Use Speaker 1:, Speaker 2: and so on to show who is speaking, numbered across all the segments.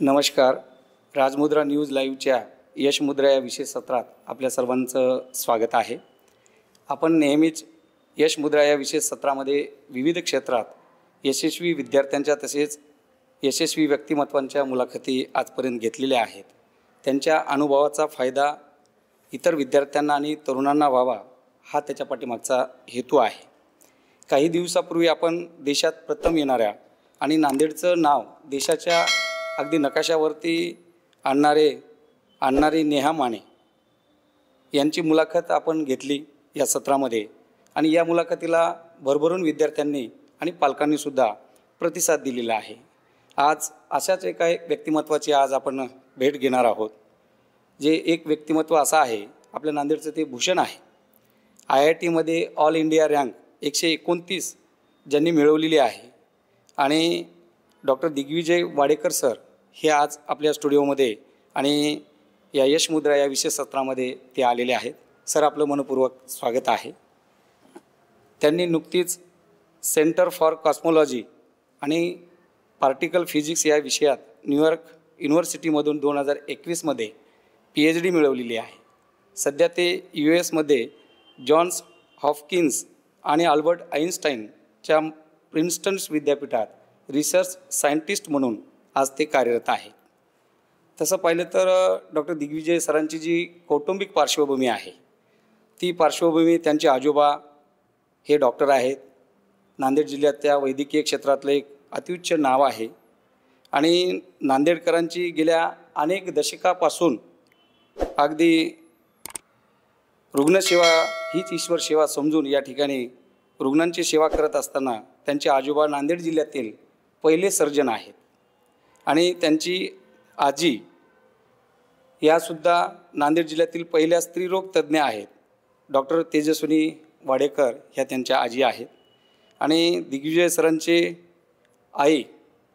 Speaker 1: नमस्कार. राजमुद्रा न्यूज लाईव्हच्या यशमुद्रा या विशेष सत्रात आपल्या सर्वांचं स्वागत आहे. आपण नेहमीच यशमुद्रा या विशेष सत्रामध्ये विविध क्षेत्रात यशस्वी विद्यार्थ्यांच्या तसेच यशस्वी व्यक्तिमत्वांच्या मुलाखती आजपर्यंत घेतलेल्या आहेत. त्यांच्या अनुभवाचा फायदा इतर विद्यार्थ्यांना आणि तरुणांना व्हावा हा त्याच्या पाठीमागचा हेतू आहे. काही दिवसापूर्वी आपण देशात प्रथम येणाऱ्या आणि नांदेडचं नाव देशाच्या अगदी नकाशावरती आणणारी नेहा माने यांची मुलाखत आपण घेतली या सत्रामध्ये आणि या मुलाखतीला भरभरून विद्यार्थ्यांनी आणि पालकांनीसुद्धा प्रतिसाद दिलेला आहे. आज अशाच एका व्यक्तिमत्वाची आज आपण भेट घेणार आहोत. जे एक व्यक्तिमत्व असं आहे, आपल्या नांदेडचं ते भूषण आहे. IITमध्ये ऑल इंडिया रँक 129 ज्यांनी मिळवलेली आहे आणि डॉक्टर दिग्विजय वाडेकर सर हे आज आपल्या स्टुडिओमध्ये आणि या यशमुद्रा या विशेष सत्रामध्ये ते आलेले आहेत. सर, आपलं मनपूर्वक स्वागत आहे. त्यांनी नुकतीच सेंटर फॉर कॉस्मॉलॉजी आणि पार्टिकल फिजिक्स या विषयात न्यूयॉर्क युनिव्हर्सिटीमधून 2021मध्ये PhD मिळवलेली आहे. सध्या ते US जॉन्स हॉपकिन्स आणि अल्बर्ट आइन्स्टाईनच्या प्रिन्स्टन विद्यापीठात रिसर्च सायंटिस्ट म्हणून आज ते कार्यरत आहे. तसं पाहिलं तर डॉक्टर दिग्विजय सरांची जी कौटुंबिक पार्श्वभूमी आहे ती पार्श्वभूमी त्यांचे आजोबा हे डॉक्टर आहेत. नांदेड जिल्ह्यात त्या वैद्यकीय क्षेत्रातलं एक अत्युच्च नाव आहे आणि नांदेडकरांची गेल्या अनेक दशकापासून अगदी रुग्णसेवा हीच ईश्वर सेवा समजून या ठिकाणी रुग्णांची सेवा करत असताना त्यांचे आजोबा नांदेड जिल्ह्यातील पहिले सर्जन आहेत आणि त्यांची आजी यासुद्धा नांदेड जिल्ह्यातील पहिल्या स्त्रीरोग तज्ज्ञ आहेत. डॉक्टर तेजस्विनी वाडेकर ह्या त्यांच्या आजी आहेत आणि दिग्विजय सरांचे आई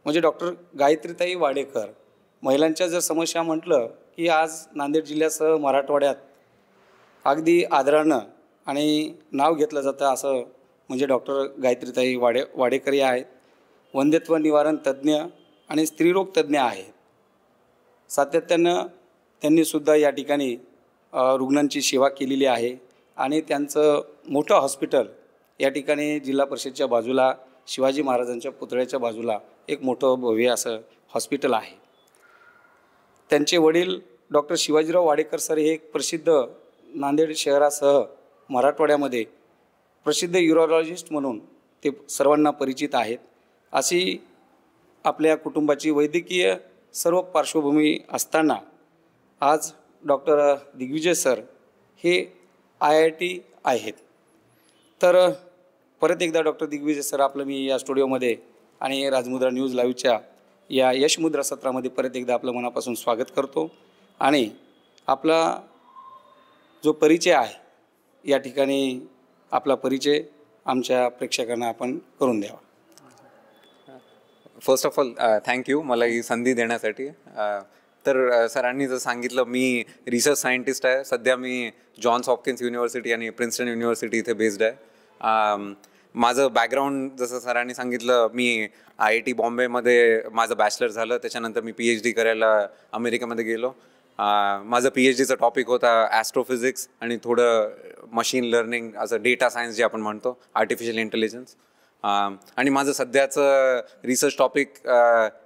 Speaker 1: म्हणजे डॉक्टर गायत्रीताई वाडेकर. महिलांच्या जर समस्या म्हटलं की आज नांदेड जिल्ह्यासह मराठवाड्यात अगदी आदरानं आणि नाव घेतलं जातं असं म्हणजे डॉक्टर गायत्रीताई वाडेकर या आहेत. वंध्यत्व निवारण तज्ज्ञ आणि स्त्रीरोग तज्ज्ञ आहेत. सातत्यानं त्यांनीसुद्धा या ठिकाणी रुग्णांची सेवा केलेली आहे आणि त्यांचं मोठं हॉस्पिटल या ठिकाणी जिल्हा परिषदच्या बाजूला शिवाजी महाराजांच्या पुतळ्याच्या बाजूला एक मोठं भव्य असं हॉस्पिटल आहे. त्यांचे वडील डॉक्टर शिवाजीराव वाडेकर सर हे एक प्रसिद्ध नांदेड शहरासह मराठवाड्यामध्ये प्रसिद्ध युरोलॉजिस्ट म्हणून ते सर्वांना परिचित आहेत. अशी आपल्या कुटुंबाची वैद्यकीय सर्व पार्श्वभूमी असताना आज डॉक्टर दिग्विजय सर हे IIT आहेत. तर परत एकदा डॉक्टर दिग्विजय सर आपलं मी या स्टुडिओमध्ये आणि राजमुद्रा न्यूज लाईव्हच्या या यशमुद्रा सत्रामध्ये परत एकदा आपलं मनापासून स्वागत करतो आणि आपला जो परिचय आहे या ठिकाणी आपला परिचय आमच्या प्रेक्षकांना आपण करून द्यावा.
Speaker 2: फर्स्ट ऑफ ऑल थँक्यू मला ही संधी देण्यासाठी. तर सरांनी जर सांगितलं मी रिसर्च सायंटिस्ट आहे. सध्या मी जॉन्स हॉपकिन्स युनिव्हर्सिटी आणि प्रिन्स्टन युनिव्हर्सिटी इथे बेस्ड आहे. माझं बॅकग्राऊंड जसं सरांनी सांगितलं मी IIT बॉम्बेमध्ये माझं बॅचलर झालं. त्याच्यानंतर मी PhD करायला अमेरिकेमध्ये गेलो. माझं PhDचं टॉपिक होता ॲस्ट्रोफिजिक्स आणि थोडं मशीन लर्निंग असं डेटा सायन्स जे आपण म्हणतो आर्टिफिशियल इंटेलिजन्स. आणि माझं सध्याचं रिसर्च टॉपिक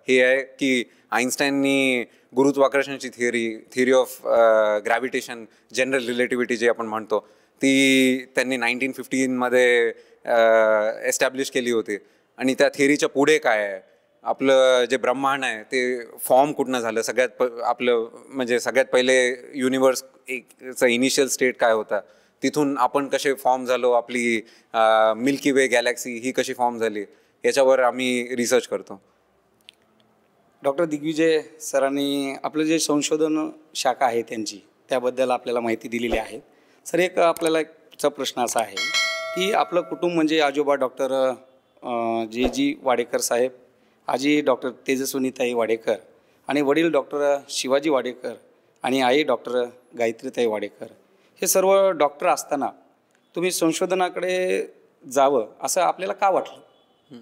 Speaker 2: हे आहे की आइन्स्टाईननी गुरुत्वाकर्षणाची theory of gravitation general relativity जे आपण म्हणतो ती त्यांनी 1915मध्ये एस्टॅब्लिश केली होती. आणि त्या थिअरीच्या पुढे काय आहे, आपलं जे ब्रह्मांड आहे ते फॉर्म कुठनं झालं, आपलं म्हणजे सगळ्यात पहिले युनिवर्स एकचा इनिशियल स्टेट काय होता, तिथून आपण कसे फॉर्म झालो, आपली मिल्की वे गॅलेक्सी ही कशी फॉर्म झाली, याच्यावर आम्ही रिसर्च करतो.
Speaker 1: डॉक्टर दिग्विजय सरांनी आपलं जे संशोधन शाखा आहे त्यांची त्याबद्दल आपल्याला माहिती दिलेली आहे. सर, एक आपल्याला चा प्रश्न असा आहे की आपलं कुटुंब म्हणजे आजोबा डॉक्टर JG वाडेकर साहेब, आजी डॉक्टर तेजस्विनीताई वाडेकर आणि वडील डॉक्टर शिवाजी वाडेकर आणि आई डॉक्टर गायत्रीताई वाडेकर, हे सर्व डॉक्टर असताना तुम्ही संशोधनाकडे जावं असं आपल्याला का वाटलं?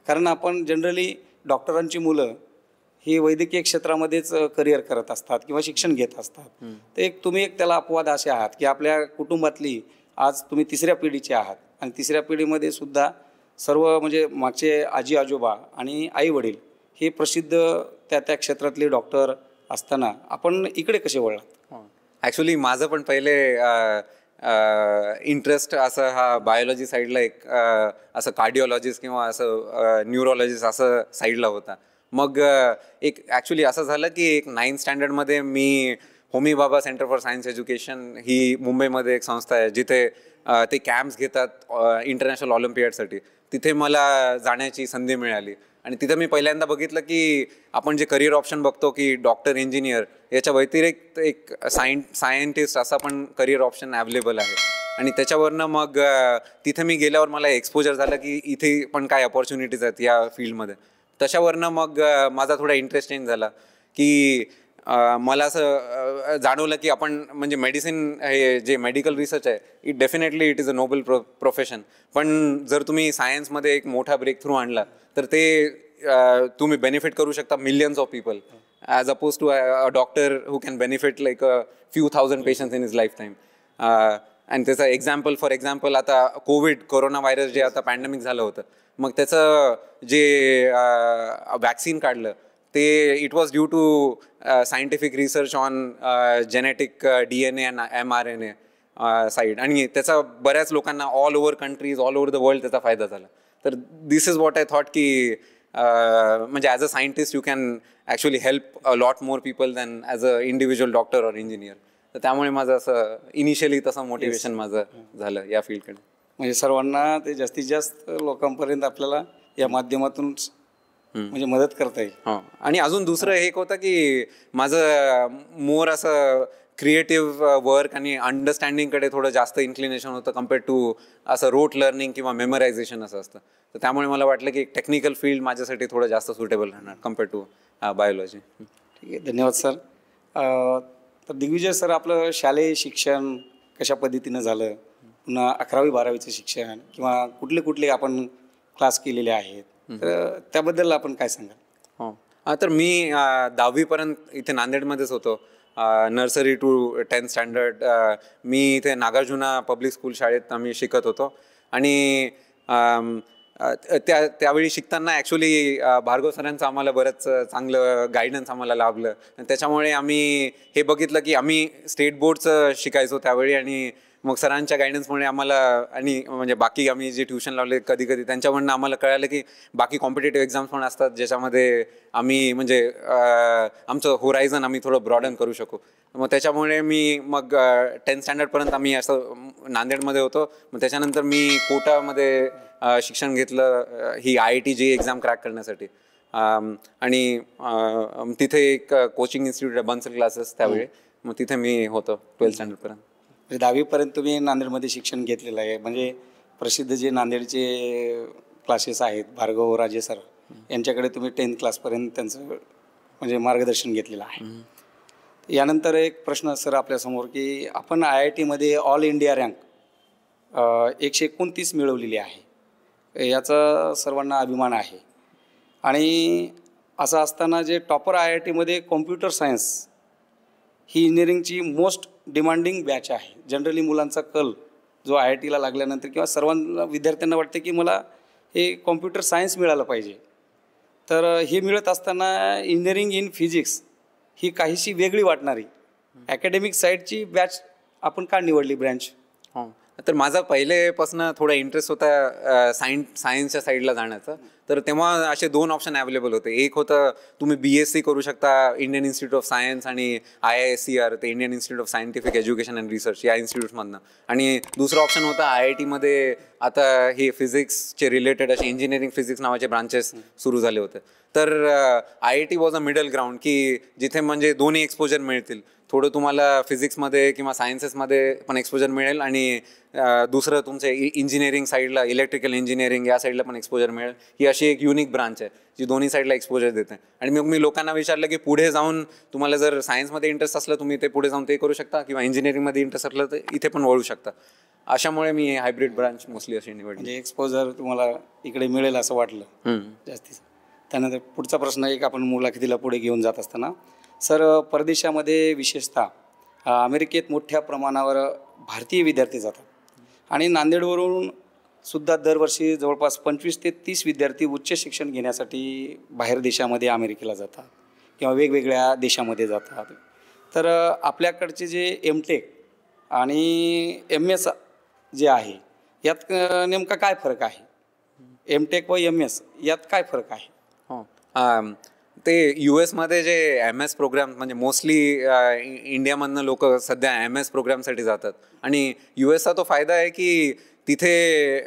Speaker 1: कारण आपण जनरली डॉक्टरांची मुलं ही वैद्यकीय क्षेत्रामध्येच करिअर करत असतात किंवा शिक्षण घेत असतात. तर तुम्ही त्याला अपवाद असे आहात की आपल्या कुटुंबातली आज तुम्ही 3ऱ्या पिढीचे आहात आणि 3ऱ्या पिढीमध्ये सुद्धा सर्व म्हणजे मागचे आजी आजोबा आणि आई वडील हे प्रसिद्ध त्या क्षेत्रातले डॉक्टर असताना आपण इकडे कसे वळलात?
Speaker 2: ॲक्च्युली माझं पण पहिले इंटरेस्ट असं हा बायोलॉजी साईडला एक असं कार्डिओलॉजिस्ट किंवा असं न्यूरोलॉजिस्ट असं साईडला होता. मग एक ॲक्च्युली असं झालं की एक 9th स्टँडर्डमध्ये मी होमी बाबा सेंटर फॉर सायन्स एज्युकेशन ही मुंबईमध्ये एक संस्था आहे जिथे ते कॅम्प्स घेतात इंटरनॅशनल ऑलिम्पियाडसाठी. तिथे मला जाण्याची संधी मिळाली आणि तिथं मी पहिल्यांदा बघितलं की आपण जे करिअर ऑप्शन बघतो की डॉक्टर इंजिनियर याच्या व्यतिरिक्त एक सायंटिस्ट असा पण करिअर ऑप्शन अवेलेबल आहे. आणि त्याच्यावरनं मग तिथे मी गेल्यावर मला एक्सपोजर झालं की इथे पण काय अपॉर्च्युनिटीज आहेत या फील्डमध्ये. तशावरनं मग माझा थोडा इंटरेस्ट चेंज झाला की मला असं जाणवलं की आपण म्हणजे मेडिसिन हे जे मेडिकल रिसर्च आहे it is a noble profession. पण जर तुम्ही सायन्समध्ये एक मोठा ब्रेक थ्रू आणला तर ते तुम्ही बेनिफिट करू शकता millions of people as opposed to a doctor who can benefit like a few thousand patients in his lifetime. आणि त्याचं फॉर एक्झाम्पल आता कोरोना व्हायरस जे आता पॅन्डेमिक झालं होतं मग त्याचं जे वॅक्सिन काढलं ते it was due to scientific research on genetic DNA and mRNA side. आणि त्याचा बऱ्याच लोकांना all over countries all over the world त्याचा फायदा झाला. तर this is what I thought की म्हणजे as a scientist you can actually help a lot more people than as a individual doctor or engineer. तर त्यामुळे माझं असं इनिशियली तसं मोटिवेशन माझं झालं या फील्डकडे.
Speaker 1: म्हणजे सर्वांना ते जास्तीत जास्त लोकांपर्यंत आपल्याला या माध्यमातून म्हणजे मदत करता येईल.
Speaker 2: हो. आणि अजून दुसरं एक होतं की माझं मोर असं क्रिएटिव्ह वर्क आणि अंडरस्टँडिंगकडे थोडं जास्त इन्क्लिनेशन होतं कम्पेअर्ड टू असं रोट लर्निंग किंवा मेमरायझेशन असं असतं. तर त्यामुळे मला वाटलं की टेक्निकल फील्ड माझ्यासाठी थोडं जास्त सुटेबल राहणार कम्पेअर्ड टू बायोलॉजी.
Speaker 1: ठीक आहे, धन्यवाद सर. तर दिग्विजय सर, आपलं शालेय शिक्षण कशा पद्धतीनं झालं, पुन्हा 11वी-12वीचं शिक्षण किंवा कुठले आपण क्लास केलेले आहेत, तर त्याबद्दल आपण काय सांगाल?
Speaker 2: हो, तर मी 10वीपर्यंत इथे नांदेडमध्येच होतो. नर्सरी टू 10th स्टँडर्ड मी इथे नागार्जुना पब्लिक स्कूल शाळेत आम्ही शिकत होतो. आणि त्यावेळी शिकताना ॲक्च्युली भार्गव सरांचं आम्हाला बरंच चांगलं गायडन्स आम्हाला लाभलं. त्याच्यामुळे आम्ही हे बघितलं की आम्ही स्टेट बोर्डचं शिकायचो त्यावेळी आणि मग सरांच्या गायडन्समुळे आम्हाला आणि म्हणजे बाकी आम्ही जे ट्युशन लावले कधी त्यांच्याकडनं आम्हाला कळालं की बाकी कॉम्पिटेटिव्ह एक्झाम्स पण असतात ज्याच्यामध्ये आम्ही म्हणजे आमचं होरायझन आम्ही थोडं ब्रॉडन करू शकू. मग त्याच्यामुळे मी मग 10th स्टँडर्डपर्यंत आम्ही असं नांदेडमध्ये होतो. मग त्याच्यानंतर मी कोटामध्ये शिक्षण घेतलं ही IIT-JEE एक्झाम क्रॅक करण्यासाठी. आणि तिथे एक कोचिंग इन्स्टिट्यूट आहे बन्सल क्लासेस त्यावेळी. मग तिथे मी होतो 12th स्टँडर्डपर्यंत.
Speaker 1: 10वीपर्यंत तुम्ही नांदेडमध्ये शिक्षण घेतलेलं आहे. म्हणजे प्रसिद्ध जे नांदेडचे क्लासेस आहेत भार्गव राजे सर यांच्याकडे तुम्ही 10th क्लासपर्यंत त्यांचं म्हणजे मार्गदर्शन घेतलेलं आहे. यानंतर एक प्रश्न सर आपल्यासमोर की आपण IIT-मध्ये ऑल इंडिया रँक 129 मिळवलेली आहे. याचा सर्वांना अभिमान आहे. आणि असं असताना जे टॉपर IIT-मध्ये कॉम्प्युटर सायन्स ही इंजिनिअरिंगची मोस्ट डिमांडिंग बॅच आहे. जनरली मुलांचा कल जो IIT-ला लागल्यानंतर किंवा सर्वांना विद्यार्थ्यांना वाटते की मला हे कॉम्प्युटर सायन्स मिळालं पाहिजे. तर हे मिळत असताना इंजिनिअरिंग इन फिजिक्स ही काहीशी वेगळी वाटणारी ॲकॅडमिक साईडची बॅच आपण का निवडली ब्रँच?
Speaker 2: हो, तर माझा पहिलेपासून थोडा इंटरेस्ट होता सायन्सच्या साईडला जाण्याचा. तर तेव्हा असे 2 ऑप्शन अवेलेबल होते. एक होतं तुम्ही BSc करू शकता इंडियन इन्स्टिट्यूट ऑफ सायन्स आणि IISER ते Indian institute of scientific education and research या इन्स्टिट्यूटमधनं. आणि दुसरं ऑप्शन होतं IIT-मध्ये आता हे फिजिक्सचे रिलेटेड असे इंजिनिअरिंग फिजिक्स नावाचे ब्रांचेस सुरू झाले होते. तर IIT was a middle ground की जिथे म्हणजे दोन्ही एक्सपोजर मिळतील. थोडं तुम्हाला फिजिक्समध्ये किंवा सायन्सेसमध्ये पण एक्सपोजर मिळेल आणि दुसरं तुमच्या इंजिनिअरिंग साईडला इलेक्ट्रिकल इंजिनिअरिंग या साईडला पण एक्सपोजर मिळेल. ही अशी एक युनिक ब्रांच आहे जी दोन्ही साईडला एक्सपोजर देते. आणि मग मी लोकांना विचारलं की पुढे जाऊन तुम्हाला जर सायन्समध्ये इंटरेस्ट असलं तुम्ही ते पुढे जाऊन ते करू शकता किंवा इंजिनिअरिंगमध्ये इंटरेस्ट असलं तर इथे पण वळू शकता. अशामुळे मी हायब्रिड ब्रांच मोस्टली अशी निवडली.
Speaker 1: म्हणजे एक्सपोजर तुम्हाला इकडे मिळेल असं वाटलं जास्तीत. त्यानंतर पुढचा प्रश्न एक आपण मुलाखतीला पुढे घेऊन जात असताना, सर परदेशामध्ये विशेषतः अमेरिकेत मोठ्या प्रमाणावर भारतीय विद्यार्थी जातात आणि नांदेडवरून सुद्धा दरवर्षी जवळपास 25 ते 30 विद्यार्थी उच्च शिक्षण घेण्यासाठी बाहेर देशामध्ये अमेरिकेला जातात किंवा वेगवेगळ्या देशामध्ये जातात. तर आपल्याकडचे जे एमटेक आणि MS जे आहे यात नेमका काय फरक आहे? एमटेक व MS यात काय फरक आहे?
Speaker 2: हो, ते US मध्ये जे MS प्रोग्राम म्हणजे मोस्टली इंडियामधनं लोक सध्या MS प्रोग्रामसाठी जातात. आणि US चा तो फायदा आहे की तिथे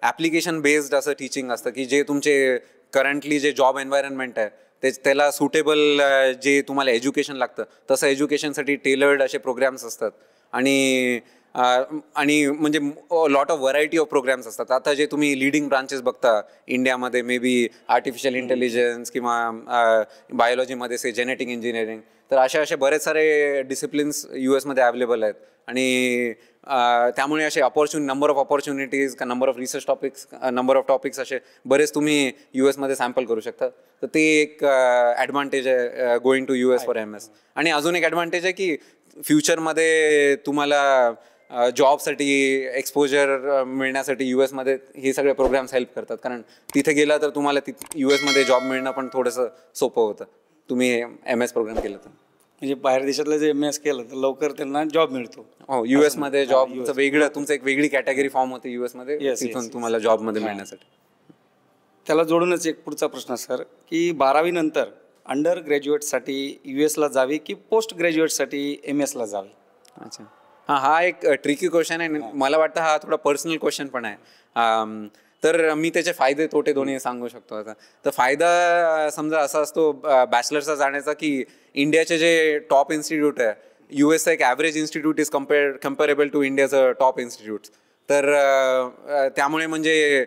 Speaker 2: ॲप्लिकेशन बेस्ड असं टीचिंग असतं की जे तुमचे करंटली जे जॉब एन्व्हायरमेंट आहे त्याला सुटेबल जे तुम्हाला एज्युकेशन लागतं तसं एज्युकेशनसाठी टेलर्ड असे प्रोग्राम्स असतात. आणि म्हणजे lot of variety of programmes असतात. आता जे तुम्ही लिडिंग ब्रांचेस बघता इंडियामध्ये, मे बी आर्टिफिशियल इंटेलिजन्स किंवा बायोलॉजीमध्ये जेनेटिक इंजिनिअरिंग, तर असे बरेच सारे डिसिप्लिन्स US मध्ये अवेलेबल आहेत. आणि त्यामुळे असे number of opportunities, number of research topics, number of topics असे बरेच तुम्ही US मध्ये सॅम्पल करू शकता. तर ते एक ॲडव्हान्टेज आहे going to US for MS. आणि अजून एक ॲडव्हान्टेज आहे की फ्युचरमध्ये तुम्हाला जॉबसाठी एक्सपोजर मिळण्यासाठी US मध्ये हे सगळे प्रोग्राम्स हेल्प करतात. कारण तिथे गेला तर तुम्हाला US मध्ये जॉब मिळणं पण थोडंसं सोपं होतं तुम्ही MS प्रोग्राम केलं तर.
Speaker 1: म्हणजे बाहेर देशातलं जे MS केलं तर लवकर त्यांना जॉब मिळतो.
Speaker 2: हो, US मध्ये जॉबचं वेगळं तुमचं एक वेगळी कॅटेगरी फॉर्म होते US मध्ये, तिथून तुम्हाला जॉबमध्ये मिळण्यासाठी.
Speaker 1: त्याला जोडूनच एक पुढचा प्रश्न सर, की 12वी नंतर अंडर ग्रॅज्युएटसाठी US ला जावे की पोस्ट ग्रॅज्युएटसाठी MS ला जावे?
Speaker 2: अच्छा, हा एक ट्रिकी क्वेश्चन आहे. मला वाटतं हा थोडा पर्सनल क्वेश्चन पण आहे. तर मी त्याचे फायदे तोटे दोन्ही सांगू शकतो. आता तर फायदा समजा असा असतो बॅचलर्सचा जाण्याचा की इंडियाचे जे टॉप इन्स्टिट्यूट आहे, US एक average institute is comparable to इंडियाचं टॉप इन्स्टिट्यूट्स. तर त्यामुळे म्हणजे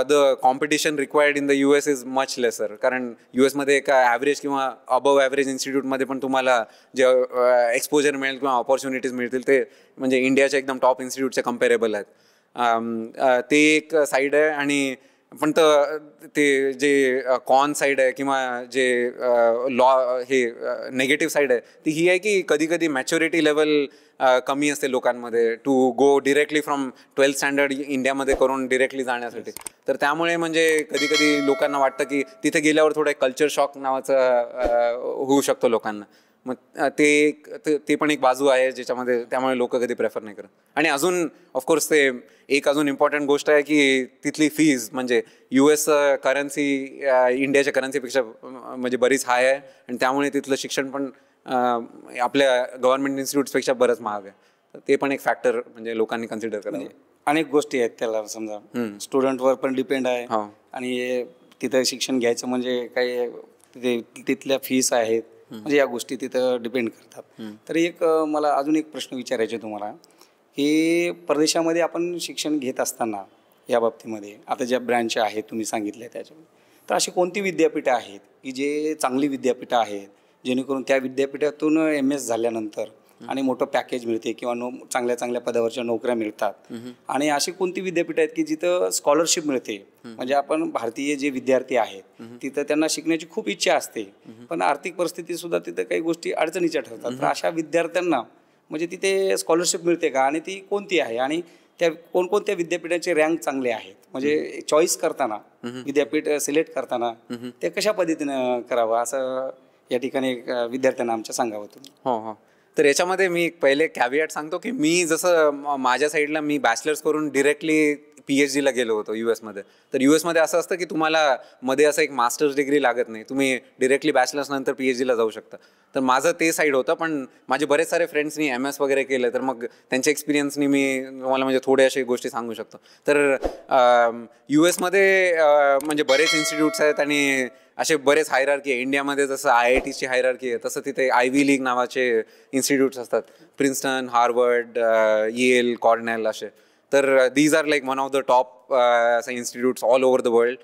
Speaker 2: the competition required in the US is much lesser. कारण US मध्ये एक ॲव्हरेज किंवा अबव ॲव्हरेज इन्स्टिट्यूटमध्ये पण तुम्हाला जे एक्सपोजर मिळेल किंवा ऑपॉर्च्युनिटीज मिळतील ते म्हणजे इंडियाच्या एकदम टॉप इन्स्टिट्यूटचे कम्पेरेबल आहेत. ते एक साईड आहे. आणि पण तर ते जे कॉन साईड आहे किंवा जे हे नेगेटिव्ह साईड आहे ती ही आहे की कधी कधी मॅच्युरिटी लेवल कमी असते लोकांमध्ये to go directly from 12th standard इंडियामध्ये करून डिरेक्टली जाण्यासाठी. तर त्यामुळे म्हणजे कधी कधी लोकांना वाटतं की तिथे गेल्यावर थोडं कल्चर शॉक नावाचं होऊ शकतो लोकांना. मग ते पण एक बाजू आहे ज्याच्यामध्ये त्यामुळे लोक कधी प्रेफर नाही करत. आणि अजून ऑफकोर्स ते एक अजून इम्पॉर्टंट गोष्ट आहे की तिथली फीज म्हणजे US करन्सी इंडियाच्या करन्सीपेक्षा म्हणजे बरीच हाय आहे. आणि त्यामुळे तिथलं शिक्षण पण आपल्या गव्हर्नमेंट इन्स्टिट्यूट्सपेक्षा बरंच महाग आहे. तर ते पण एक फॅक्टर म्हणजे लोकांनी कन्सिडर करावं.
Speaker 1: अनेक गोष्टी आहेत त्याला, समजा स्टुडंटवर पण डिपेंड आहे. आणि तिथं शिक्षण घ्यायचं म्हणजे काही तिथल्या फीस आहेत, म्हणजे या गोष्टी तिथं डिपेंड करतात. तर एक मला अजून एक प्रश्न विचारायचे तुम्हाला, की परदेशामध्ये आपण शिक्षण घेत असताना या बाबतीमध्ये आता ज्या ब्रँच आहेत तुम्ही सांगितल्या त्याच्यामध्ये, तर अशी कोणती विद्यापीठं आहेत की जे चांगली विद्यापीठं आहेत जेणेकरून त्या विद्यापीठातून MS झाल्यानंतर आणि मोठं पॅकेज मिळते किंवा चांगल्या चांगल्या पदावरच्या नोकऱ्या मिळतात? आणि अशी कोणती विद्यापीठं आहेत की जिथं स्कॉलरशिप मिळते? म्हणजे आपण भारतीय जे विद्यार्थी आहेत तिथं त्यांना शिकण्याची खूप इच्छा असते, पण आर्थिक परिस्थिती सुद्धा तिथं काही गोष्टी अडचणीच्या ठरतात. तर अशा विद्यार्थ्यांना म्हणजे तिथे स्कॉलरशिप मिळते का आणि ती कोणती आहे? आणि त्या कोणकोणत्या विद्यापीठाचे रँक चांगले आहेत? म्हणजे चॉईस करताना, विद्यापीठ सिलेक्ट करताना ते कशा पद्धतीनं करावं असं या ठिकाणी विद्यार्थ्यांना आमच्या सांगावं तुम्ही.
Speaker 2: हो, तर याच्यामध्ये मी पहिले कॅव्हिएट सांगतो की मी जसं माझ्या साईडला मी बॅचलर्स करून डिरेक्टली PhD ला गेलो होतो US मध्ये. तर US मध्ये असं असतं की तुम्हाला मध्ये असं एक मास्टर्स डिग्री लागत नाही, तुम्ही डिरेक्टली बॅचलर्स नंतर PhD ला जाऊ शकता. तर माझं ते साईड होतं. पण माझे बरेच सारे फ्रेंड्सनी MS वगैरे केलं, तर मग त्यांच्या एक्सपिरियन्सनी मी तुम्हाला म्हणजे थोड्या अशा गोष्टी सांगू शकतो. तर US मध्ये म्हणजे बरेच इन्स्टिट्यूट्स आहेत आणि असे बरेच हायरार्की आहे. इंडियामध्ये जसं IITची हायरार्की आहे तसं तिथे आयव्ही लीग नावाचे इन्स्टिट्यूट्स असतात, प्रिन्स्टन, हार्वर्ड, येल, कॉर्नेल असे. तर these are like one of the top institutes all over the world.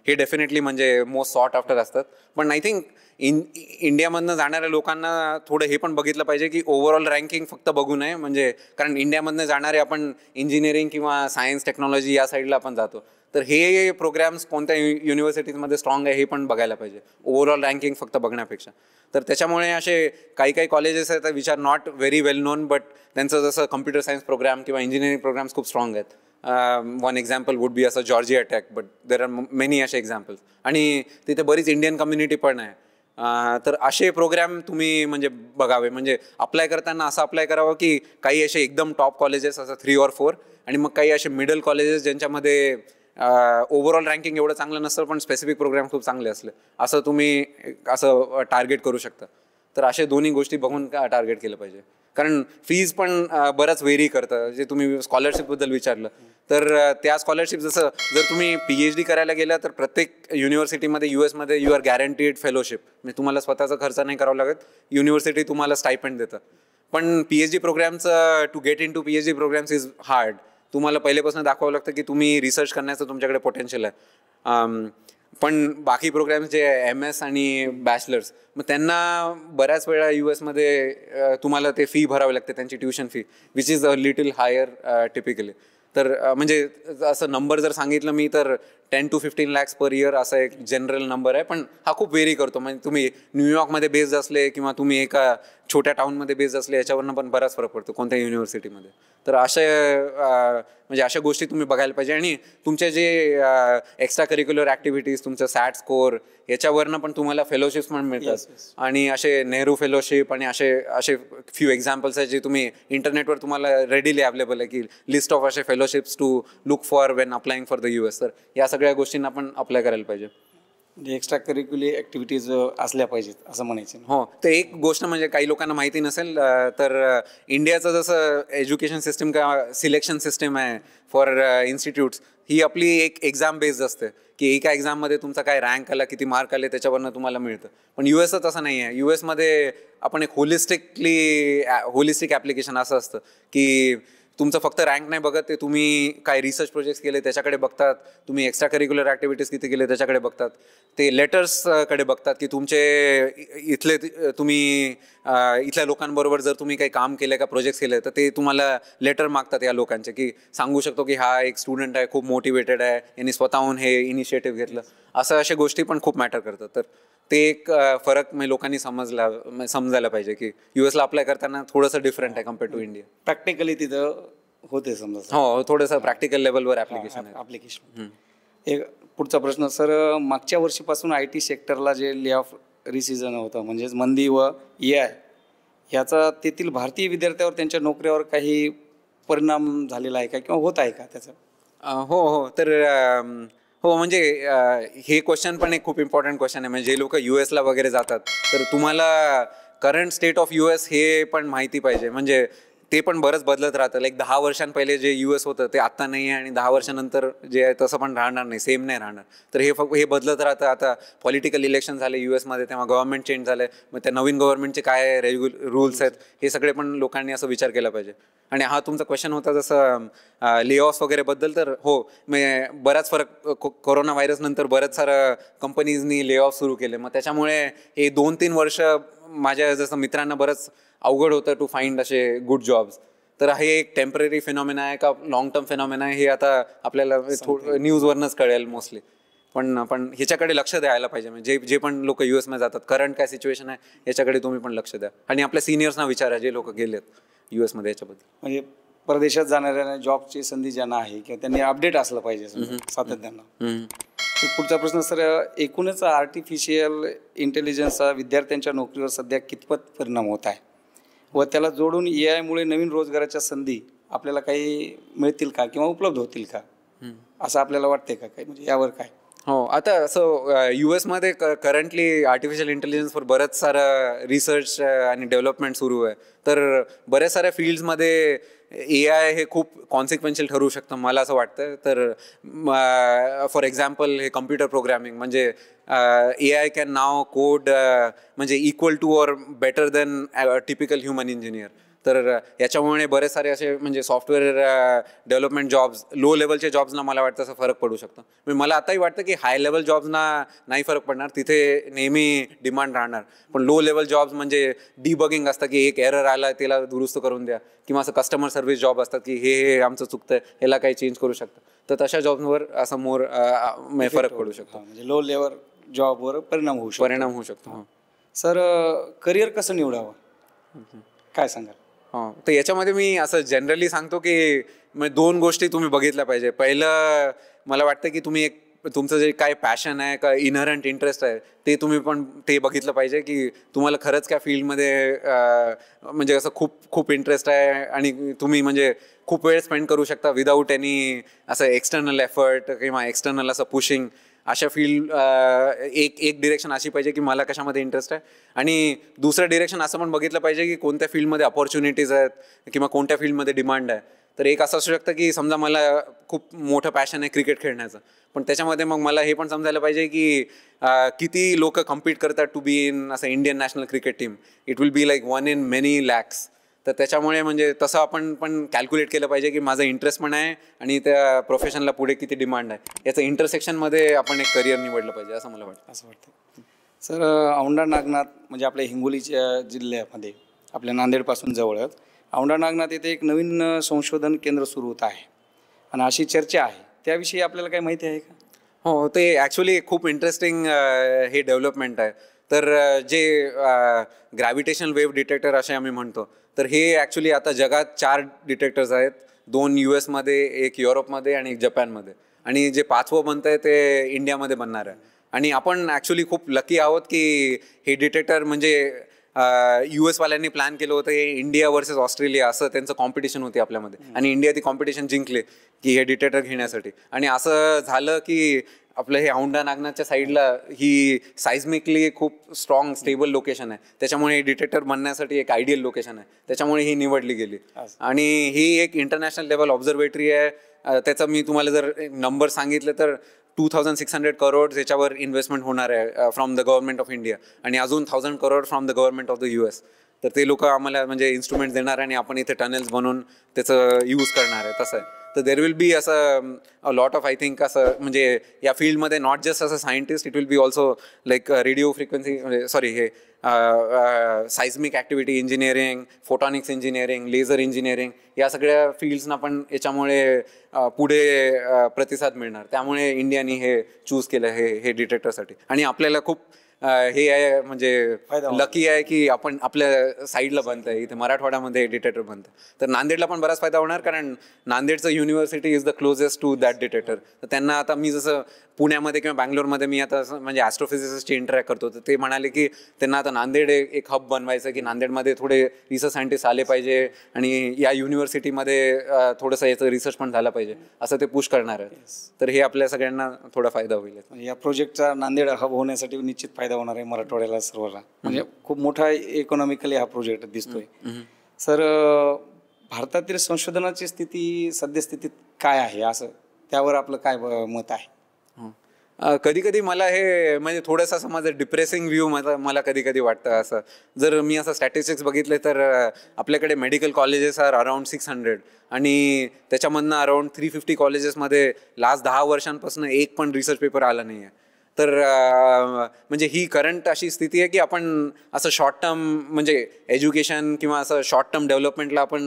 Speaker 2: हे डेफिनेटली म्हणजे मोस्ट सॉट आफ्टर असतात. पण आय थिंक इंडियामधनं जाणाऱ्या लोकांना थोडं हे पण बघितलं पाहिजे की ओव्हरऑल रँकिंग फक्त बघू नये. म्हणजे कारण इंडियामधनं जाणारे आपण इंजिनिअरिंग किंवा सायन्स टेक्नॉलॉजी या साईडला आपण जातो, तर हे प्रोग्राम्स कोणत्या युनिव्हर्सिटीजमध्ये स्ट्रॉंग आहे हे पण बघायला पाहिजे, ओव्हरऑल रँकिंग फक्त बघण्यापेक्षा. तर त्याच्यामुळे असे काही कॉलेजेस आहेत which are not very well known, but त्यांचं जसं कम्प्युटर सायन्स प्रोग्राम किंवा इंजिनिअरिंग प्रोग्राम्स खूप स्ट्रॉंग आहेत. वन एक्झाम्पल वुड बी असं Georgia Tech, but there are many असे एक्झाम्पल्स. आणि तिथे बरीच इंडियन कम्युनिटी पण आहे. तर असे प्रोग्राम तुम्ही म्हणजे बघावे, म्हणजे अप्लाय करताना असं अप्लाय करावं की काही असे एकदम टॉप कॉलेजेस असं 3 or 4 आणि मग काही असे मिडल कॉलेजेस ज्यांच्यामध्ये ओव्हरऑल रँकिंग एवढं चांगलं नसतं पण स्पेसिफिक प्रोग्राम खूप चांगले असले, असं तुम्ही असं टार्गेट करू शकता. तर असे दोन्ही गोष्टी बघून टार्गेट केलं पाहिजे. कारण फीज पण बरंच व्हेरी करतं. जे तुम्ही स्कॉलरशिपबद्दल विचारलं तर त्या स्कॉलरशिप जसं जर तुम्ही PhD करायला गेला तर प्रत्येक युनिव्हर्सिटीमध्ये US मध्ये यू आर गॅरंटीड फेलोशिप, म्हणजे तुम्हाला स्वतःचा खर्च नाही करावा लागत, युनिव्हर्सिटी तुम्हाला स्टायपेंड देतं. पण PhD प्रोग्रामचं to get into PhD programs is hard. तुम्हाला पहिलेपासून दाखवावं लागतं की तुम्ही रिसर्च करण्याचं तुमच्याकडे पोटेन्शियल आहे. पण बाकी प्रोग्राम्स जे MS आणि बॅचलर्स, मग त्यांना बऱ्याच वेळा US मध्ये तुम्हाला ते फी भरावी लागते, त्यांची tuition fee, which is a little higher typically. तर म्हणजे असं नंबर जर सांगितलं मी तर 10 to 15 lakhs पर इयर असा एक जनरल नंबर आहे. पण हा खूप व्हेरी करतो. म्हणजे तुम्ही न्यूयॉर्कमध्ये बेस्ड असले किंवा तुम्ही एका छोट्या टाऊनमध्ये बेस्ड असले याच्यावरनं पण बराच फरक पडतो कोणत्या युनिव्हर्सिटीमध्ये. तर म्हणजे अशा गोष्टी तुम्ही बघायला पाहिजे. आणि तुमचे जे एक्स्ट्रा करिक्युलर ॲक्टिव्हिटीज, तुमचं सॅट स्कोर याच्यावरनं पण तुम्हाला फेलोशिप्स पण मिळतात. आणि असे नेहरू फेलोशिप आणि असे फ्यू एक्झाम्पल्स आहेत जे तुम्ही इंटरनेटवर तुम्हाला रेडीली अवेलेबल आहे की लिस्ट ऑफ असे fellowships to look for when applying for the US. तर या सगळ्या गोष्टींना आपण अप्लाय करायला पाहिजे.
Speaker 1: म्हणजे एक्स्ट्रा करिक्युलर ॲक्टिव्हिटीज असल्या पाहिजेत असं म्हणायचं.
Speaker 2: हो, तर एक गोष्ट म्हणजे काही लोकांना माहिती नसेल, तर इंडियाचं जसं एज्युकेशन सिस्टम किंवा सिलेक्शन सिस्टम आहे फॉर इन्स्टिट्यूट्स, ही आपली एक एक्झाम बेस्ड असते की एका एक्झाममध्ये तुमचा काय रँक आला, किती मार्क आले त्याच्यावरनं तुम्हाला मिळतं. पण US तसं नाही आहे. US मध्ये आपण एक होलिस्टिक ॲप्लिकेशन असं असतं की तुमचं फक्त रँक नाही बघत, ते तुम्ही काय रिसर्च प्रोजेक्ट्स केले त्याच्याकडे बघतात, तुम्ही एक्स्ट्रा करिक्युलर ॲक्टिव्हिटीज किती केले त्याच्याकडे बघतात, ते लेटर्सकडे बघतात की तुम्ही इथल्या लोकांबरोबर जर तुम्ही काही काम केलं का प्रोजेक्ट्स केले तर ते तुम्हाला लेटर मागतात या लोकांचे, की सांगू शकतो की हा एक स्टुडंट आहे, खूप मोटिवेटेड आहे, यांनी स्वतःहून हे इनिशिएटिव्ह घेतलं. अशा गोष्टी पण खूप मॅटर करतात. तर ते एक फरक लोकांनी समजायला पाहिजे की US ला अप्लाय करताना थोडंसं डिफरंट आहे कम्पेअर टू इंडिया.
Speaker 1: प्रॅक्टिकली तिथं होते समजा.
Speaker 2: हो, थोडंसं प्रॅक्टिकल लेवलवर ॲप्लिकेशन.
Speaker 1: एक पुढचा प्रश्न सर, मागच्या वर्षीपासून IT सेक्टरला जे ले ऑफ रिसिजन होतं म्हणजेच मंदी व AI ह्याचा तेथील भारतीय विद्यार्थ्यावर त्यांच्या नोकरीवर काही परिणाम झालेला आहे का किंवा होत आहे का त्याचा?
Speaker 2: हो. तर हो, म्हणजे हे क्वेश्चन पण एक खूप इम्पॉर्टंट क्वेश्चन आहे. म्हणजे जे लोक US ला वगैरे जातात तर तुम्हाला करंट स्टेट ऑफ US हे पण माहिती पाहिजे. म्हणजे ते पण बरंच बदलत राहतं. लाईक 10 वर्षांपहिले जे US होतं ते आत्ता नाही आहे आणि 10 वर्षानंतर जे आहे तसं पण राहणार नाही, सेम नाही राहणार. तर हे बदलत राहतं. आता पॉलिटिकल इलेक्शन झाले US मध्ये, तेव्हा गव्हर्नमेंट चेंज झालं, मग त्या नवीन गव्हर्नमेंटचे काय रूल्स आहेत हे सगळे पण लोकांनी असं विचार केला पाहिजे. आणि हा तुमचा क्वेश्चन होता जसं ले ऑफ्स वगैरे बद्दल, तर हो, बराच फरक कोरोना व्हायरस नंतर बऱ्याच सारं कंपनीजनी ले ऑफ सुरू केले. मग त्याच्यामुळे हे 2-3 वर्ष माझ्या जसं मित्रांना बरंच अवघड होतं टू फाइंड असे गुड जॉब्स. तर हे एक टेम्पररी फिनॉमिना आहे का लॉंग टर्म फिनॉमिना आहे हे आता आपल्याला न्यूजवरनंच कळेल मोस्टली. पण ह्याच्याकडे लक्ष द्यायला पाहिजे. म्हणजे जे पण लोक US मध्ये जातात, करंट काय सिच्युएशन आहे याच्याकडे तुम्ही पण लक्ष द्या. आणि आपल्या सिनियर्सना विचारा जे लोक गेलेत US मध्ये याच्याबद्दल.
Speaker 1: म्हणजे परदेशात जाणाऱ्यांना जॉबची संधी ज्यांना आहे किंवा त्यांनी अपडेट असलं पाहिजे सातत्यानं. पुढचा प्रश्न सर, एकूणच आर्टिफिशियल इंटेलिजन्सचा विद्यार्थ्यांच्या नोकरीवर सध्या कितपत परिणाम होत आहे व त्याला जोडून AI मुळे नवीन रोजगाराच्या संधी आपल्याला काही मिळतील का किंवा उपलब्ध होतील का असं आपल्याला वाटते का काही, म्हणजे यावर काय?
Speaker 2: हो, आता असं US मध्ये करंटली आर्टिफिशियल इंटेलिजन्सवर बरंच सारं रिसर्च आणि डेव्हलपमेंट सुरू आहे. तर बऱ्याच साऱ्या फील्ड्समध्ये AI हे खूप कॉन्सिक्वेन्शियल ठरू शकतं मला असं वाटतं. तर फॉर एक्झाम्पल हे कम्प्युटर प्रोग्रॅमिंग, म्हणजे AI कॅन नाव कोड म्हणजे equal to or better than typical human engineer. तर याच्यामुळे बरेच सारे असे म्हणजे सॉफ्टवेअर डेव्हलपमेंट जॉब्स, लो लेवलचे जॉब्सना मला वाटतं असं फरक पडू शकतो. म्हणजे मला आताही वाटतं की हाय लेवल जॉब्सना नाही फरक पडणार, तिथे नेहमी डिमांड राहणार. पण लो लेवल जॉब्स म्हणजे डिबगिंग असतं की एक एरर आला त्याला दुरुस्त करून द्या, किंवा असं कस्टमर सर्व्हिस जॉब असतात की हे आमचं चुकतं, ह्याला काही चेंज करू शकतं. तर तशा जॉब्सवर असं मोर फरक पडू शकतो.
Speaker 1: म्हणजे लो लेवल जॉबवर परिणाम होऊ शकतो. सर, करिअर कसं निवडावं, काय सांगाल?
Speaker 2: तर याच्यामध्ये मी असं जनरली सांगतो की म्हणजे 2 गोष्टी तुम्ही बघितल्या पाहिजे. पहिलं मला वाटतं की तुम्ही एक तुमचं जे काय पॅशन आहे, काय इनहरंट इंटरेस्ट आहे, ते तुम्ही पण ते बघितलं पाहिजे की तुम्हाला खरंच काय फील्डमध्ये म्हणजे असं खूप खूप इंटरेस्ट आहे आणि तुम्ही म्हणजे खूप वेळ स्पेंड करू शकता विदाऊट एनी असं एक्सटर्नल एफर्ट किंवा एक्सटर्नल असं पुशिंग. अशा फील्ड एक डिरेक्शन अशी पाहिजे की मला कशामध्ये इंटरेस्ट आहे. आणि दुसरं डिरेक्शन असं पण बघितलं पाहिजे की कोणत्या फील्डमध्ये अपॉर्च्युनिटीज आहेत किंवा कोणत्या फील्डमध्ये डिमांड आहे. तर एक असं असू शकतं की समजा मला खूप मोठं पॅशन आहे क्रिकेट खेळण्याचं, पण त्याच्यामध्ये मग मला हे पण समजायला पाहिजे की किती लोक कम्पीट करतात टू बी इन असं Indian national cricket team. It will be like 1 in many lakhs. तर त्याच्यामुळे म्हणजे तसं आपण पण कॅल्क्युलेट केलं पाहिजे की माझा इंटरेस्ट पण आहे आणि त्या प्रोफेशनला पुढे किती डिमांड आहे, याचं इंटरसेक्शनमध्ये आपण एक करिअर निवडलं पाहिजे असं मला वाटतं.
Speaker 1: सर, औंढा नागनाथ म्हणजे आपल्या हिंगोलीच्या जिल्ह्यामध्ये आपल्या नांदेडपासून जवळच औंढा नागनाथ येथे एक नवीन संशोधन केंद्र सुरू होत आहे आणि अशी चर्चा आहे, त्याविषयी आपल्याला काही माहिती आहे का?
Speaker 2: हो, ते ॲक्च्युली खूप इंटरेस्टिंग हे डेव्हलपमेंट आहे. तर जे ग्रॅव्हिटेशनल वेव्ह डिटेक्टर असे आम्ही म्हणतो, तर हे ॲक्च्युली आता जगात 4 डिटेक्टर्स आहेत. 2 US मध्ये, 1 युरोपमध्ये आणि 1 जपानमध्ये. आणि जे 5वं बनतं आहे ते इंडियामध्ये बनणार आहे. आणि आपण ॲक्च्युली खूप लकी आहोत की हे डिटेक्टर म्हणजे US वाल्यांनी प्लॅन केलं होतं. हे इंडिया वर्सेस ऑस्ट्रेलिया असं त्यांचं कॉम्पिटिशन होती आपल्यामध्ये, आणि इंडिया ती कॉम्पिटिशन जिंकले की हे डिटेक्टर घेण्यासाठी. आणि असं झालं की आपलं हे औंढा नागनाथच्या साईडला ही सायझमिकली खूप स्ट्रॉंग स्टेबल लोकेशन आहे, त्याच्यामुळे हे डिटेक्टर बनण्यासाठी एक आयडियल लोकेशन आहे, त्याच्यामुळे ही निवडली गेली. आणि ही एक इंटरनॅशनल लेवल ऑब्झर्वेटरी आहे. त्याचं मी तुम्हाला जर नंबर सांगितलं तर 2600 crores याच्यावर इन्व्हेस्टमेंट होणार आहे from the government of India, आणि अजून 1000 crores from the government of the US. तर ते लोक आम्हाला म्हणजे इन्स्ट्रुमेंट देणार आणि आपण इथे टनेल्स बनवून त्याचं यूज करणार आहे, तसं आहे. तर देर विल बी असं a lot of I think असं म्हणजे या फील्डमध्ये नॉट जस्ट असं scientist, it will be also like radio frequency हे seismic activity engineering, photonics engineering, laser engineering, या सगळ्या फील्ड्सना पण याच्यामुळे पुढे प्रतिसाद मिळणार. त्यामुळे इंडियाने हे चूज केलं हे डिटेक्टरसाठी. आणि आपल्याला खूप हे आहे म्हणजे लकी आहे की आपण आपल्या साईडला बनतं आहे, इथे मराठवाड्यामध्ये डिटेक्टर बनतं. तर नांदेडला पण बराच फायदा होणार, कारण नांदेडचं university is the closest to that detector. तर त्यांना आता मी जसं पुण्यामध्ये किंवा बँगलोरमध्ये मी आता म्हणजे ॲस्ट्रोफिजिसिस्टची इंटरॅक्ट करतो, तर ते म्हणाले की त्यांना आता नांदेड एक हब बनवायचं, की नांदेडमध्ये थोडे रिसर्च सायंटिस्ट आले पाहिजे आणि या युनिव्हर्सिटीमध्ये थोडंसं याचं रिसर्च पण झाला पाहिजे, असं ते पुश करणार आहे. तर हे आपल्या सगळ्यांना थोडा फायदा होईल.
Speaker 1: या प्रोजेक्टचा नांदेड हब होण्यासाठी निश्चित फायदा होणार आहे मराठवाड्याला, सर्वांना. म्हणजे खूप मोठा इकॉनॉमिकली हा प्रोजेक्ट दिसतोय. सर, भारतातील संशोधनाची स्थिती सद्यस्थितीत काय आहे, असं त्यावर आपलं काय मत आहे?
Speaker 2: कधी कधी मला हे म्हणजे थोडंसं असं माझं डिप्रेसिंग व्ह्यू मला कधी कधी वाटतं. असं जर मी असं स्टॅटिस्टिक्स बघितले तर आपल्याकडे मेडिकल कॉलेजेस आर अराउंड 600, आणि त्याच्यामधनं अराउंड 350 कॉलेजेसमध्ये लास्ट 10 वर्षांपासून एक पण रिसर्च पेपर आला नाही आहे. तर म्हणजे ही करंट अशी स्थिती आहे की आपण असं शॉर्ट टर्म म्हणजे एज्युकेशन किंवा असं शॉर्ट टर्म डेव्हलपमेंटला आपण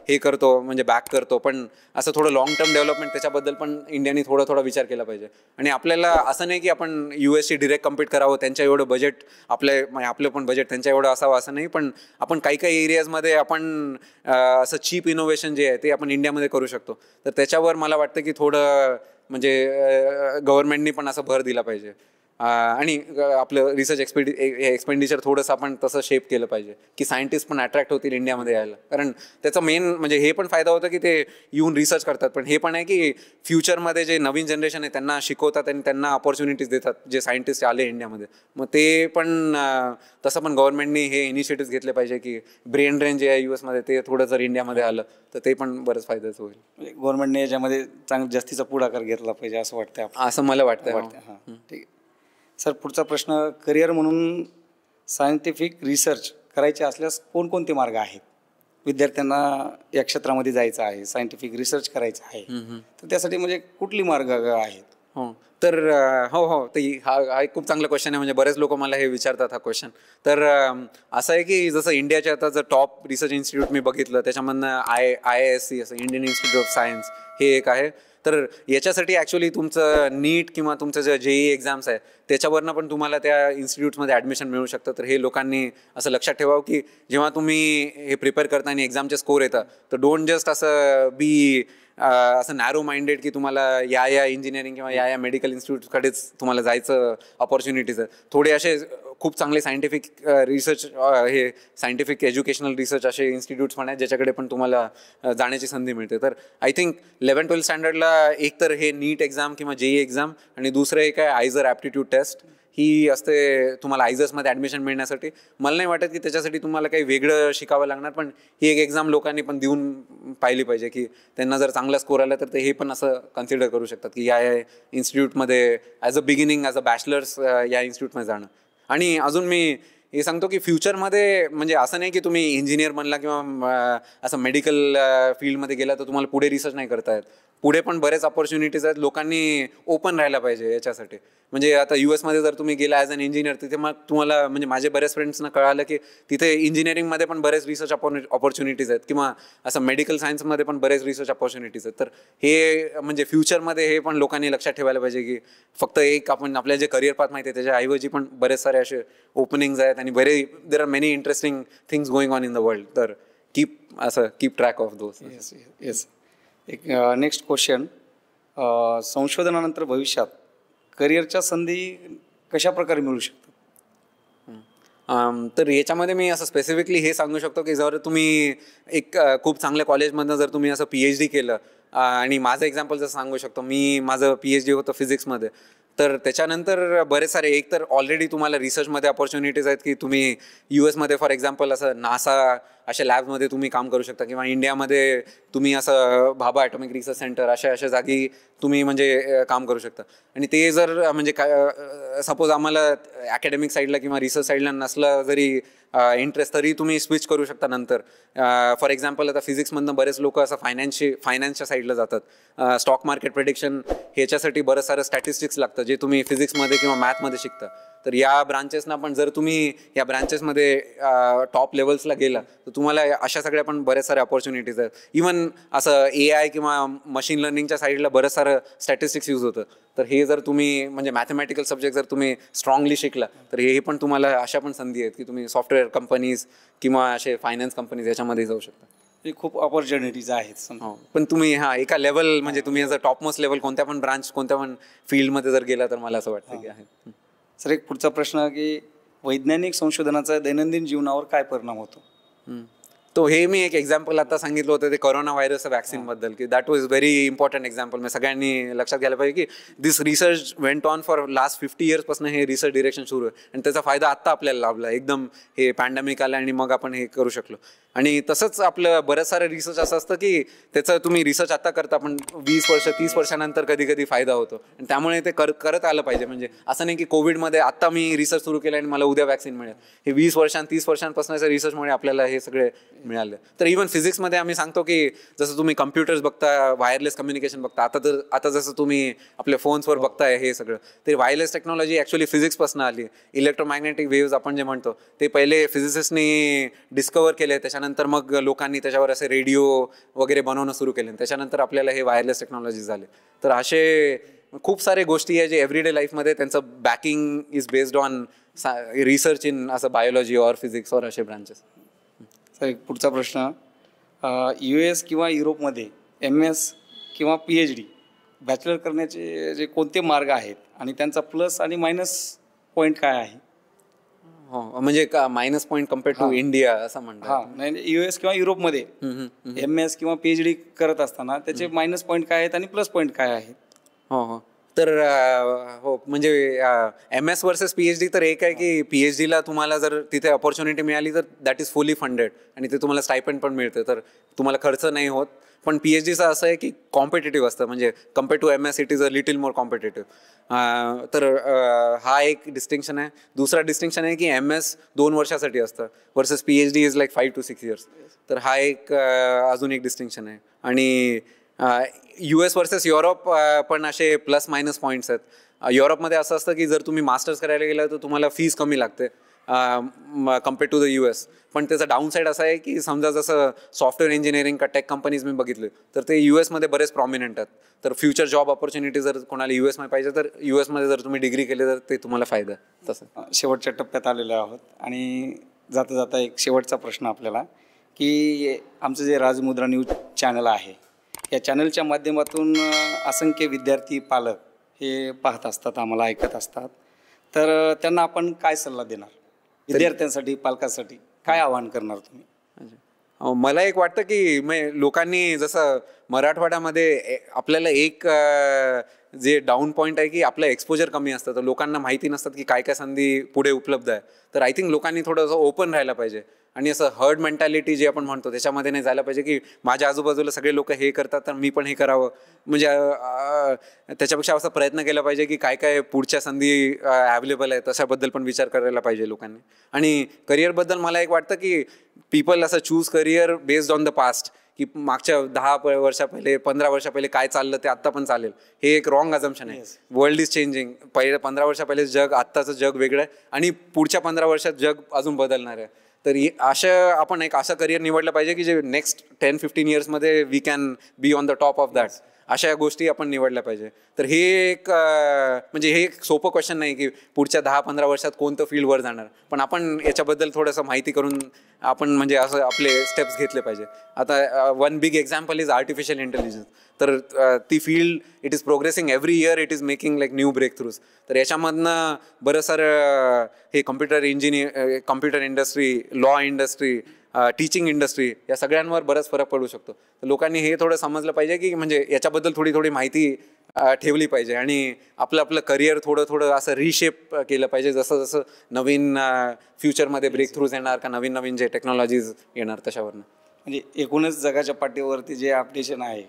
Speaker 2: हे करतो, म्हणजे बॅक करतो, पण असं थोडं लॉंग टर्म डेव्हलपमेंट त्याच्याबद्दल पण इंडियाने थोडा विचार केला पाहिजे. आणि आपल्याला असं नाही की आपण US डिरेक्ट कम्पीट करावं, त्यांच्या एवढं बजेट आपलं पण बजेट त्यांच्या एवढं असावं असं नाही, पण आपण काही एरियाजमध्ये आपण असं चीप इनोव्हेशन जे आहे ते आपण इंडियामध्ये करू शकतो. तर त्याच्यावर मला वाटतं की थोडं म्हणजे गव्हर्नमेंटनी पण असं भर दिला पाहिजे. आणि आपलं रिसर्च एक्सपेंडिचर थोडंसं आपण तसं शेप केलं पाहिजे की सायंटिस्ट पण अट्रॅक्ट होतील इंडियामध्ये यायला. कारण त्याचा मेन म्हणजे हे पण फायदा होतो की ते येऊन रिसर्च करतात, पण हे पण आहे की फ्युचरमध्ये जे नवीन जनरेशन आहे त्यांना शिकवतात आणि त्यांना अपॉर्च्युनिटीज देतात जे सायंटिस्ट आले इंडियामध्ये. मग ते पण तसं पण गव्हर्नमेंटनी हे इनिशिएटिव्ह घेतले पाहिजे की ब्रेन ड्रेन जे आहे US ते थोडं जर इंडियामध्ये आलं तर ते पण बरंच फायद्याचं होईल.
Speaker 1: गव्हर्नमेंटने याच्यामध्ये जास्तीचा पुढाकार घेतला पाहिजे असं वाटतं,
Speaker 2: असं मला वाटतं.
Speaker 1: हां, ठीक आहे. सर, पुढचा प्रश्न, करिअर म्हणून सायंटिफिक रिसर्च करायचे असल्यास कोणकोणते मार्ग आहेत? विद्यार्थ्यांना या क्षेत्रामध्ये जायचं आहे, सायंटिफिक रिसर्च करायचं आहे, तर त्यासाठी म्हणजे कुठली मार्ग आहेत?
Speaker 2: हो तर हो तर हा एक खूप चांगला क्वेश्चन आहे. म्हणजे बरेच लोक मला हे विचारतात हा क्वेश्चन. तर असं आहे की जसं इंडियाच्या आता जर टॉप रिसर्च इन्स्टिट्यूट मी बघितलं त्याच्यामधनं IISc असं इंडियन इन्स्टिट्यूट ऑफ सायन्स हे एक आहे. तर याच्यासाठी ॲक्च्युली तुमचं नीट किंवा तुमचं जे JEE एक्झाम्स आहे त्याच्यावरनं पण तुम्हाला त्या इन्स्टिट्यूटमध्ये ॲडमिशन मिळू शकतं. तर हे लोकांनी असं लक्षात ठेवावं की जेव्हा तुम्ही हे प्रिपेअर करता आणि एक्झामचे स्कोर येतात तर डोंट जस्ट असं असं नॅरो माइंडेड की तुम्हाला या इंजिनिअरिंग किंवा या मेडिकल इन्स्टिट्यूटकडेच तुम्हाला जायचं ऑपॉर्च्युनिटीज आहेत. थोडे असे खूप चांगले सायंटिफिक रिसर्च हे सायंटिफिक एज्युकेशनल रिसर्च असे इन्स्टिट्यूट्स पण आहेत ज्याच्याकडे पण तुम्हाला जाण्याची संधी मिळते. तर आय थिंक 11-12 स्टँडर्डला एक तर हे नीट एक्झाम किंवा JEE एक्झाम आणि दुसरं एक आहे आयझर ॲप्टिट्यूड टेस्ट ही असते तुम्हाला आयझर्समध्ये ॲडमिशन मिळण्यासाठी. मला नाही वाटत की त्याच्यासाठी तुम्हाला काही वेगळं शिकावं लागणार, पण ही एक एक्झाम लोकांनी पण देऊन पाहिली पाहिजे की त्यांना जर चांगला स्कोर आला तर ते हे पण असं कन्सिडर करू शकतात की या इन्स्टिट्यूटमध्ये as a beginning as a bachelors या इन्स्टिट्यूटमध्ये जाणं. आणि अजून मी हे सांगतो की फ्युचरमध्ये म्हणजे असं नाही की तुम्ही इंजिनियर बनला किंवा असं मेडिकल फील्डमध्ये गेला तर तुम्हाला पुढे रिसर्च नाही करता येत. पुढे पण बरेच ऑपॉर्च्युनिटीज आहेत. लोकांनी ओपन राहायला पाहिजे याच्यासाठी. म्हणजे आता US मध्ये जर तुम्ही गेला ॲज अन इंजिनियर तिथे मग तुम्हाला म्हणजे माझे बऱ्याच फ्रेंड्सना कळालं की तिथे इंजिनिअरिंगमध्ये पण बरेच रिसर्च ऑपॉर्च्युनिटीज आहेत किंवा असं मेडिकल सायन्समध्ये पण बरेच रिसर्च ऑपॉर्च्युनिटीज आहेत. तर हे म्हणजे फ्युचरमध्ये हे पण लोकांनी लक्षात ठेवायला पाहिजे की फक्त एक आपण आपल्या जे करिअर पाथ माहिती आहे त्याच्याऐवजी पण बरेच सारे असे ओपनिंग्स आहेत आणि there are many interesting things going on in the world. तर keep track of those.
Speaker 1: Yes. एक नेक्स्ट क्वेश्चन, संशोधनानंतर भविष्यात करिअरच्या संधी कशा प्रकारे मिळू शकतात?
Speaker 2: तर याच्यामध्ये मी असं स्पेसिफिकली हे सांगू शकतो की जर तुम्ही एक खूप चांगल्या कॉलेजमधनं जर तुम्ही असं PhD केलं आणि माझं एक्झाम्पल जर सांगू शकतो, माझं PhD होतं फिजिक्समध्ये. तर त्याच्यानंतर बरेच सारे एक तर ऑलरेडी तुम्हाला रिसर्चमध्ये ऑपॉर्च्युनिटीज आहेत की तुम्ही US मध्ये फॉर एक्झाम्पल असं NASA अशा लॅबमध्ये तुम्ही काम करू शकता किंवा इंडियामध्ये तुम्ही असं भाभा ॲटॉमिक रिसर्च सेंटर अशा जागी तुम्ही म्हणजे काम करू शकता. आणि ते जर म्हणजे काय सपोज आम्हाला ॲकॅडमिक साईडला किंवा रिसर्च साईडला नसलं जरी इंटरेस्ट तरी तुम्ही स्विच करू शकता नंतर. फॉर एक्झाम्पल आता फिजिक्समधनं बरेच लोक असं फायनान्सच्या साईडला जातात. स्टॉक मार्केट प्रेडिक्शन ह्याच्यासाठी बरंच सारं स्टॅटिस्टिक्स लागतं जे तुम्ही फिजिक्समध्ये किंवा मॅथमध्ये शिकता. तर या ब्रांचेसना पण जर तुम्ही या ब्रांचेसमध्ये टॉप लेवल्सला गेला तर तुम्हाला अशा सगळ्या पण बरेच सारे ऑपॉर्च्युनिटीज आहेत. इवन असं AI किंवा मशीन लर्निंगच्या साईडला बरंच सारं स्टॅटिस्टिक्स यूज होतं. तर हे जर तुम्ही म्हणजे मॅथमॅटिकल सब्जेक्ट जर तुम्ही स्ट्रॉंगली शिकला तर हे पण तुम्हाला अशा पण संधी आहेत की तुम्ही सॉफ्टवेअर कंपनीज किंवा असे फायनान्स कंपनीज याच्यामध्ये जाऊ शकता.
Speaker 1: हे खूप ऑपॉर्च्युनिटीज आहेत.
Speaker 2: हो, पण तुम्ही एका लेवल म्हणजे तुम्ही जर टॉपमोस्ट लेवल कोणत्या पण ब्रांच कोणत्या पण फील्डमध्ये जर गेला तर मला असं वाटतं की आहे.
Speaker 1: सर, एक पुढचा प्रश्न की वैज्ञानिक संशोधनाचा दैनंदिन जीवनावर काय परिणाम होतो?
Speaker 2: तो हे मी एक एक्झाम्पल आता सांगितलं होतं ते कोरोना व्हायरस वॅक्सिनबद्दल की that was very important example. म्हणजे सगळ्यांनी लक्षात घ्यायला पाहिजे की this research went on for last 50 years हे रिसर्च डिरेक्शन सुरू आहे आणि त्याचा फायदा आत्ता आपल्याला लाभला. एकदम हे पॅन्डेमिक आलं आणि मग आपण हे करू शकलो. आणि तसंच आपलं बरंच सारं रिसर्च असं असतं की त्याचं तुम्ही रिसर्च आता करता पण 20 वर्ष 30 वर्षानंतर कधी कधी फायदा होतो आणि त्यामुळे ते करत आलं पाहिजे. म्हणजे असं नाही की कोविडमध्ये आत्ता मी रिसर्च सुरू केलं आणि मला उद्या वॅक्सिन मिळेल. हे 20 30 वर्षांपासूनच्या रिसर्चमुळे आपल्याला हे सगळे मिळालं. तर इव्हन फिजिक्समध्ये आम्ही सांगतो की जसं तुम्ही कम्प्युटर्स बघता, वायरलेस कम्युनिकेशन बघता, आता जसं तुम्ही आपल्या फोन्सवर बघताय हे सगळं, ते वायरलेस टेक्नॉलॉजी ॲक्च्युली फिजिक्सपासून आली. इलेक्ट्रोमॅग्नेटिक वेव्ज आपण जे म्हणतो ते पहिले फिजिसिस्टनी डिस्कवर केले, त्याच्यानंतर मग लोकांनी त्याच्यावर असे रेडिओ वगैरे बनवणं सुरू केले, त्याच्यानंतर आपल्याला हे वायरलेस टेक्नॉलॉजी झाले. तर असे खूप सारे गोष्टी आहे जे एव्हरीडे लाईफमध्ये त्यांचं backing is based on research in असं बायोलॉजी ऑर फिजिक्स ऑर असे ब्रांचेस.
Speaker 1: सर, एक पुढचा प्रश्न, US किंवा युरोपमध्ये MS किंवा PhD बॅचलर करण्याचे जे कोणते मार्ग आहेत आणि त्यांचा प्लस आणि मायनस पॉईंट काय आहे?
Speaker 2: हो, म्हणजे minus point compare to India असं म्हणतात.
Speaker 1: हां, नाही, US किंवा युरोपमध्ये MS किंवा PhD करत असताना त्याचे मायनस पॉईंट काय आहेत आणि प्लस पॉईंट काय आहेत?
Speaker 2: हो, तर हो म्हणजे MS वर्सेस PhD तर एक आहे की PhDला तुम्हाला जर तिथे अपॉर्च्युनिटी मिळाली तर दॅट इज फुली फंडेड आणि ते तुम्हाला स्टायपेंड पण मिळतं, तर तुम्हाला खर्च नाही होत. पण PhDचं असं आहे की कॉम्पिटेटिव्ह असतं, म्हणजे compare to MS it is a little more competitive. तर हा एक डिस्टिंक्शन आहे. दुसरा डिस्टिंक्शन आहे की MS 2 वर्षासाठी असतं versus PhD is like 5 to 6 years. तर हा एक अजून एक डिस्टिंक्शन आहे. आणि US वर्सेस युरोप पण असे प्लस मायनस पॉईंट्स आहेत. युरोपमध्ये असं असतं की जर तुम्ही मास्टर्स करायला गेला तर तुम्हाला फीस कमी लागते कम्पेअर टू द US. पण त्याचा डाऊन साईड असा आहे की समजा जसं सॉफ्टवेअर इंजिनिअरिंग का टेक कंपनीज मी बघितले तर ते US मध्ये बरेच प्रॉमिनंट आहेत. तर फ्युचर जॉब ऑपॉर्च्युनिटी जर कोणाला US मध्ये पाहिजे तर US मध्ये जर तुम्ही डिग्री केली तर ते तुम्हाला फायदा आहे. तसं
Speaker 1: शेवटच्या टप्प्यात आलेलो आहोत आणि जाता जाता एक शेवटचा प्रश्न आपल्याला की आमचं जे राजमुद्रा न्यूज चॅनल आहे या चॅनलच्या माध्यमातून असंख्य विद्यार्थी पालक हे पाहत असतात, आम्हाला ऐकत असतात. तर त्यांना आपण काय सल्ला देणार? विद्यार्थ्यांसाठी, पालकांसाठी काय आवाहन करणार तुम्ही?
Speaker 2: मला एक वाटतं की लोकांनी जसं मराठवाड्यामध्ये आपल्याला एक जे डाऊन पॉईंट आहे की आपलं एक्सपोजर कमी असतं, तर लोकांना माहिती नसतात की काय काय संधी पुढे उपलब्ध आहे. तर आय थिंक लोकांनी थोडंसं ओपन राहायला पाहिजे आणि असं हर्ड मेंटॅलिटी जे आपण म्हणतो त्याच्यामध्ये नाही जायला पाहिजे की माझ्या आजूबाजूला सगळे लोक हे करतात तर मी पण हे करावं. म्हणजे त्याच्यापेक्षा असा प्रयत्न केला पाहिजे की काय काय पुढच्या संधी अवेलेबल आहेत तशाबद्दल पण विचार करायला पाहिजे लोकांनी. आणि करिअरबद्दल मला एक वाटतं की पीपल असं choose career based on the past, की मागच्या 10 वर्षा पहिले 15 वर्षा पहिले काय चाललं ते आत्ता पण चालेल, हे एक रॉंग अझम्पशन आहे. World is changing. पहिले 15 वर्षा पहिले जग आत्ताचं जग वेगळं आहे आणि पुढच्या 15 वर्षात जग अजून बदलणार आहे. तर आपण एक असं करिअर निवडलं पाहिजे की जे नेक्स्ट 10-15 इयर्समध्ये we can be on the top of that. अशा गोष्टी आपण निवडल्या पाहिजे. तर हे एक म्हणजे हे एक सोपं क्वेश्चन नाही की पुढच्या 10-15 वर्षात कोणतं फील्डवर जाणार, पण आपण याच्याबद्दल थोडंसं माहिती करून आपण म्हणजे असं आपले स्टेप्स घेतले पाहिजे. आता one big example is artificial intelligence. तर ती field it is progressing every year, it is making like new breakthroughs. तर याच्यामधनं बरं सारं हे computer industry, law industry, teaching industry या सगळ्यांवर बराच फरक पडू शकतो. तर लोकांनी हे थोडं समजलं पाहिजे की म्हणजे याच्याबद्दल थोडी माहिती ठेवली पाहिजे आणि आपलं करिअर थोडं असं रिशेप केलं पाहिजे जसं जसं नवीन फ्युचरमध्ये ब्रेक थ्रूज येणार का नवीन जे टेक्नॉलॉजीज येणार तशावरनं.
Speaker 1: म्हणजे एकूणच जगाच्या पाठीवरती जे अपडेशन आहे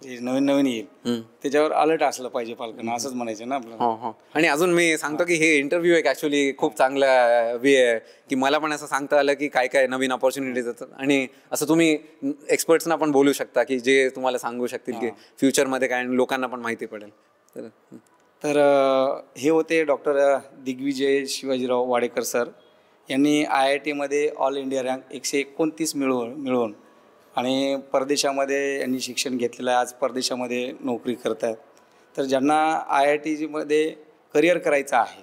Speaker 1: जे नवीन येईल त्याच्यावर अलर्ट असलं पाहिजे पालकांना, असंच म्हणायचं ना आपल्याला.
Speaker 2: हो. आणि अजून मी सांगतो की हे इंटरव्ह्यू एक ॲक्च्युली खूप चांगला वे आहे की मला पण असं सांगता आलं की काय नवीन अपॉर्च्युनिटीज येतात आणि असं तुम्ही एक्सपर्ट्सना पण बोलू शकता की जे तुम्हाला सांगू शकतील की फ्युचरमध्ये काय लोकांना पण माहिती पडेल.
Speaker 1: तर हे होते डॉक्टर दिग्विजय शिवाजीराव वाडेकर सर. यांनी IIT ऑल इंडिया रँक 129 मिळवून आणि परदेशामध्ये यांनी शिक्षण घेतलेलं आहे. आज परदेशामध्ये नोकरी करत आहेत. तर ज्यांना IITमध्ये करिअर करायचं आहे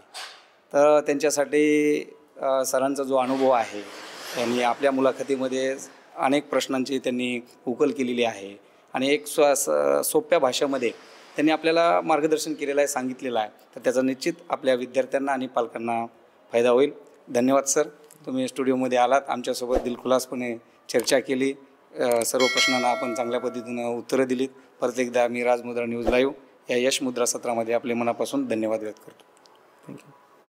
Speaker 1: तर त्यांच्यासाठी सरांचा जो अनुभव आहे त्यांनी आपल्या मुलाखतीमध्ये अनेक प्रश्नांची त्यांनी उकल केलेली आहे आणि एक सोप्या भाषेमध्ये त्यांनी आपल्याला मार्गदर्शन केलेलं आहे, सांगितलेलं आहे. तर त्याचा निश्चित आपल्या विद्यार्थ्यांना आणि पालकांना फायदा होईल. धन्यवाद सर, तुम्ही स्टुडिओमध्ये आलात, आमच्यासोबत दिलखुलासपणे चर्चा केली, सर्व प्रश्नांना आपण चांगल्या पद्धतीनं उत्तरं दिलीत. परत एकदा मी राजमुद्रा न्यूज लाईव्ह या यश मुद्रा सत्रामध्ये आपले मनापासून धन्यवाद व्यक्त करतो. थँक्यू.